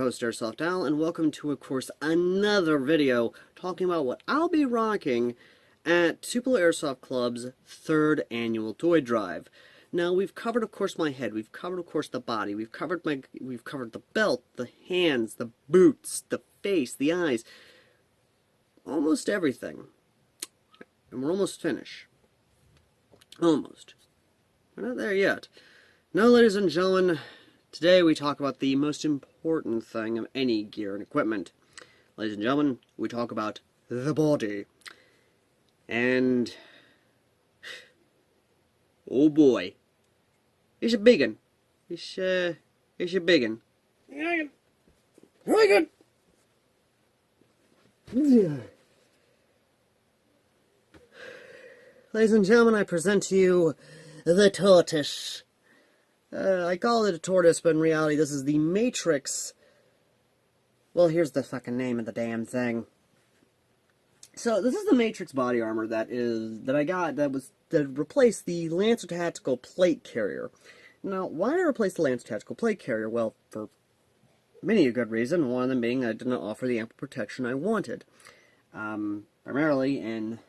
host, AirsoftAL, and welcome to, of course, another video talking about what I'll be rocking at Tupelo Airsoft Club's 3rd annual toy drive. Now, we've covered, of course, my head, we've covered, of course, the body, we've covered the belt, the hands, the boots, the face, the eyes, almost everything. And we're almost finished. Almost. We're not there yet. Now, ladies and gentlemen, today we talk about the most important thing of any gear and equipment. Ladies and gentlemen, we talk about the body. And oh boy, it's a big one. It's a big one. Very good. Ladies and gentlemen, I present to you the tortoise. I call it a tortoise, but in reality this is the Matrix. Well, here's the fucking name of the damn thing. So this is the Matrix body armor that I got that replaced the Lancer Tactical Plate Carrier. Now, why did I replace the Lancer Tactical Plate Carrier? Well, for many a good reason. One of them being I did not offer the ample protection I wanted. Primarily in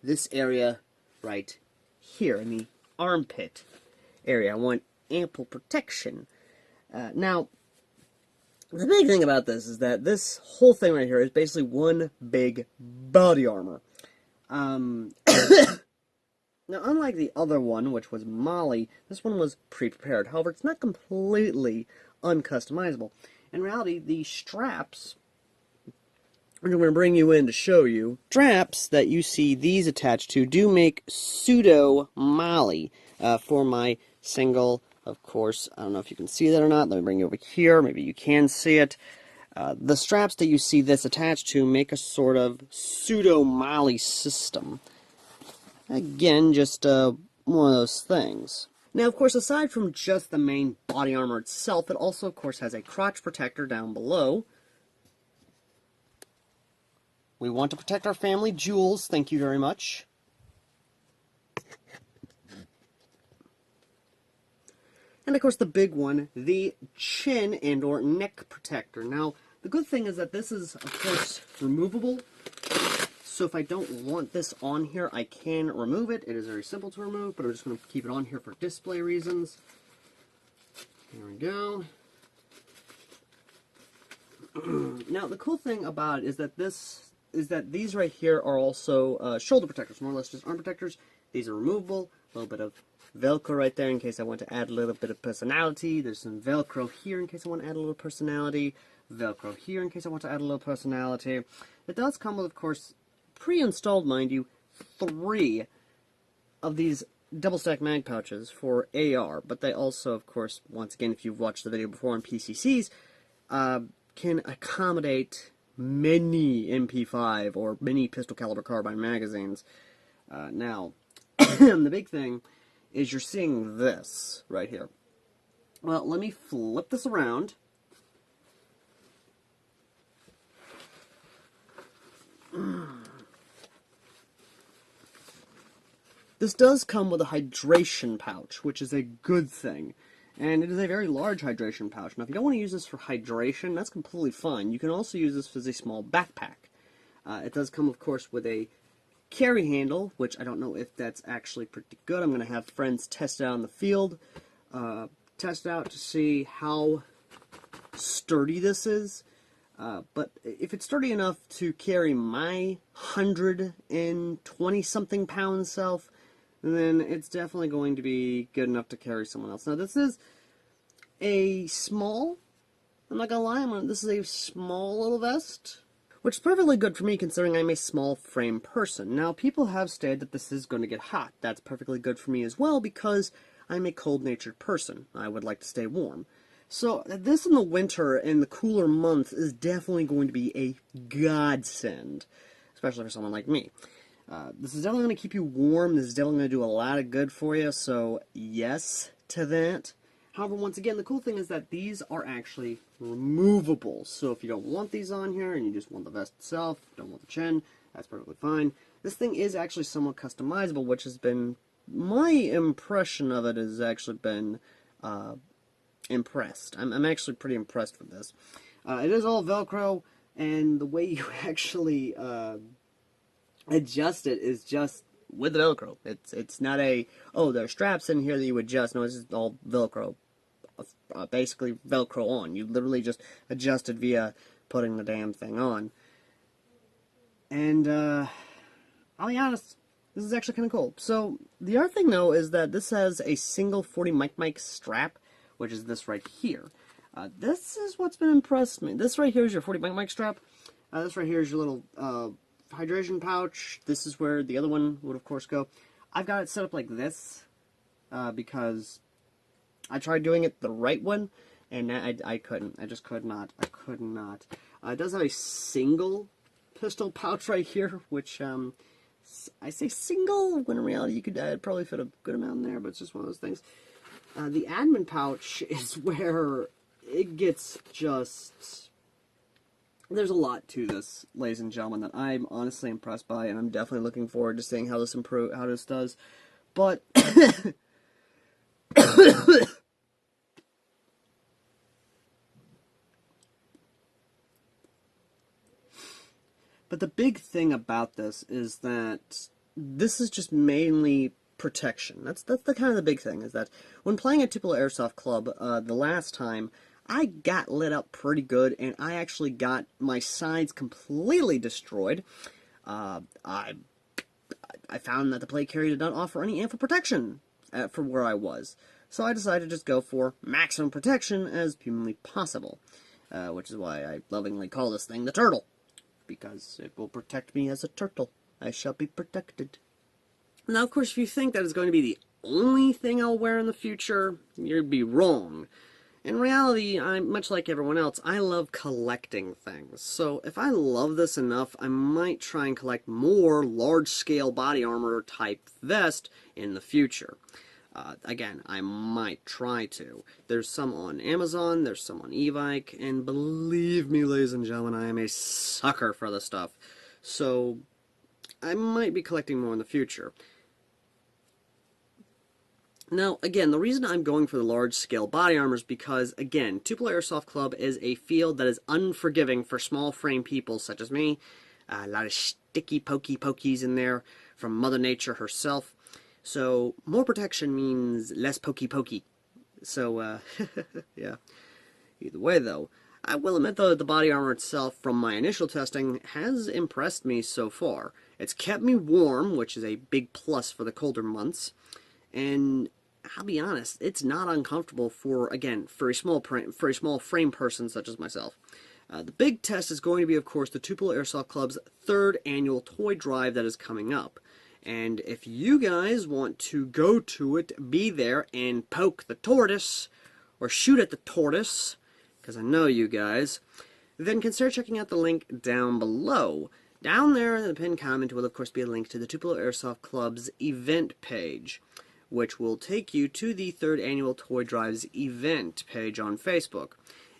this area right here, in the armpit area. I want ample protection. Now, the big thing about this is that this whole thing right here is basically one big body armor. Now, unlike the other one, which was Molly, this one was pre-prepared. However, it's not completely uncustomizable. In reality, the straps, which I'm going to bring you in to show you, straps that you see these attached to do make pseudo Molly for my single. Of course, I don't know if you can see that or not. Let me bring you over here. Maybe you can see it. The straps that you see this attached to make a sort of pseudo-Molly system. Again, just one of those things. Now, of course, aside from just the main body armor itself, it also, of course, has a crotch protector down below. We want to protect our family jewels. Thank you very much. And, of course, the big one, the chin and or neck protector. Now, the good thing is that this is, of course, removable. So if I don't want this on here, I can remove it. It is very simple to remove, but I'm just going to keep it on here for display reasons. There we go. Now, the cool thing about it is that these right here are also shoulder protectors, more or less just arm protectors. These are removable. A little bit of Velcro right there in case I want to add a little bit of personality. There's some Velcro here in case I want to add a little personality. Velcro here in case I want to add a little personality. It does come with, of course, pre-installed, mind you, 3 of these double-stack mag pouches for AR. But they also, of course, once again, if you've watched the video before on PCCs, can accommodate many MP5 or many pistol caliber carbine magazines. Now, the big thing is you're seeing this right here. Well, let me flip this around. This does come with a hydration pouch, which is a good thing. And it is a very large hydration pouch. Now, if you don't want to use this for hydration, that's completely fine. You can also use this as a small backpack. It does come, of course, with a carry handle, which I don't know if that's actually pretty good. I'm going to have friends test it out in the field, test it out to see how sturdy this is. But if it's sturdy enough to carry my 120-something pound self, then it's definitely going to be good enough to carry someone else. Now, this is a small, I'm not going to lie, this is a small little vest, which is perfectly good for me considering I'm a small frame person. Now, people have stated that this is going to get hot. That's perfectly good for me as well because I'm a cold-natured person. I would like to stay warm. So, this in the winter and the cooler months is definitely going to be a godsend, especially for someone like me. This is definitely going to keep you warm. This is definitely going to do a lot of good for you, so yes to that. However, once again, the cool thing is that these are actually removable. So if you don't want these on here and you just want the vest itself, don't want the chin, that's perfectly fine. This thing is actually somewhat customizable, which has been, my impression of it has actually been impressed. I'm actually pretty impressed with this. It is all Velcro, and the way you actually adjust it is just with the Velcro. It's not a, oh, there are straps in here that you adjust. No, it's just all Velcro. Basically Velcro on. You literally just adjust it via putting the damn thing on. And I'll be honest, this is actually kind of cool. So the other thing though is that this has a single 40 mic strap, which is this right here. This is what's been impressed me. This right here is your 40 mic strap. This right here is your little hydration pouch. This is where the other one would of course go. I've got it set up like this because I tried doing it the right one, and I couldn't. I just could not. I could not. It does have a single pistol pouch right here, which I say single, when in reality you could probably fit a good amount in there, but it's just one of those things. The admin pouch is where it gets just... There's a lot to this, ladies and gentlemen, that I'm honestly impressed by, and I'm definitely looking forward to seeing how this does. But but the big thing about this is that this is just mainly protection. That's the kind of the big thing, is that when playing at Tupelo Airsoft Club the last time, I got lit up pretty good, and I actually got my sides completely destroyed. I found that the plate carrier did not offer any ample protection for where I was. So I decided to just go for maximum protection as humanly possible. Which is why I lovingly call this thing the turtle. Because it will protect me as a turtle. I shall be protected. Now, of course, if you think that is going to be the only thing I'll wear in the future, you'd be wrong. In reality, I'm much like everyone else, I love collecting things. So if I love this enough, I might try and collect more large-scale body armor type vest in the future. Again, I might try to. There's some on Amazon, there's some on Evike, and believe me, ladies and gentlemen, I am a sucker for this stuff. So I might be collecting more in the future. Now, again, the reason I'm going for the large-scale body armor is because, again, Tupelo Airsoft Club is a field that is unforgiving for small-frame people such as me. A lot of sticky pokies in there from Mother Nature herself. So, more protection means less pokey. So, yeah. Either way, though, I will admit, though, that the body armor itself, from my initial testing, has impressed me so far. It's kept me warm, which is a big plus for the colder months. And I'll be honest, it's not uncomfortable for, again, for a small frame person such as myself. The big test is going to be, of course, the Tupelo Airsoft Club's 3rd annual toy drive that is coming up. And if you guys want to go to it, be there, and poke the tortoise, or shoot at the tortoise, because I know you guys, then consider checking out the link down below. Down there in the pinned comment will, of course, be a link to the Tupelo Airsoft Club's event page, which will take you to the 3rd Annual Toy Drive's event page on Facebook.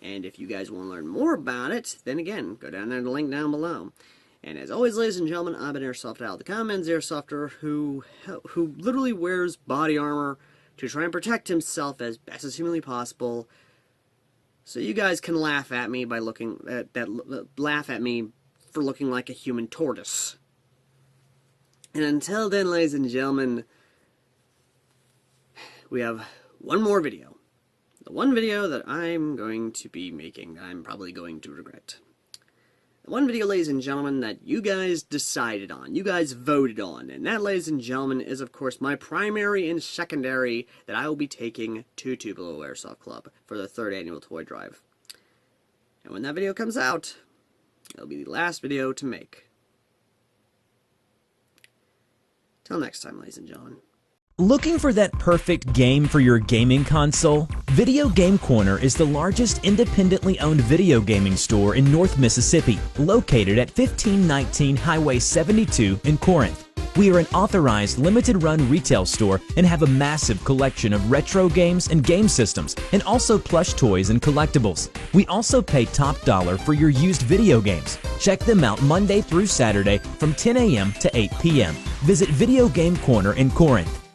And if you guys want to learn more about it, then again, go down there to the link down below. And as always, ladies and gentlemen, I've been AirsoftAL, the common man's airsofter who literally wears body armor to try and protect himself as best as humanly possible, so you guys can laugh at me by laugh at me for looking like a human tortoise. And until then, ladies and gentlemen, we have one more video. The one video that I'm going to be making, I'm probably going to regret. The one video, ladies and gentlemen, that you guys decided on, you guys voted on, and that, ladies and gentlemen, is of course my primary and secondary that I will be taking to Tupelo Airsoft Club for the 3rd Annual Toy Drive. And when that video comes out, it'll be the last video to make. Till next time, ladies and gentlemen. Looking for that perfect game for your gaming console? Video Game Corner is the largest independently owned video gaming store in North Mississippi, located at 1519 Highway 72 in Corinth. We are an authorized limited-run retail store and have a massive collection of retro games and game systems, and also plush toys and collectibles. We also pay top dollar for your used video games. Check them out Monday through Saturday from 10 a.m. to 8 p.m. Visit Video Game Corner in Corinth.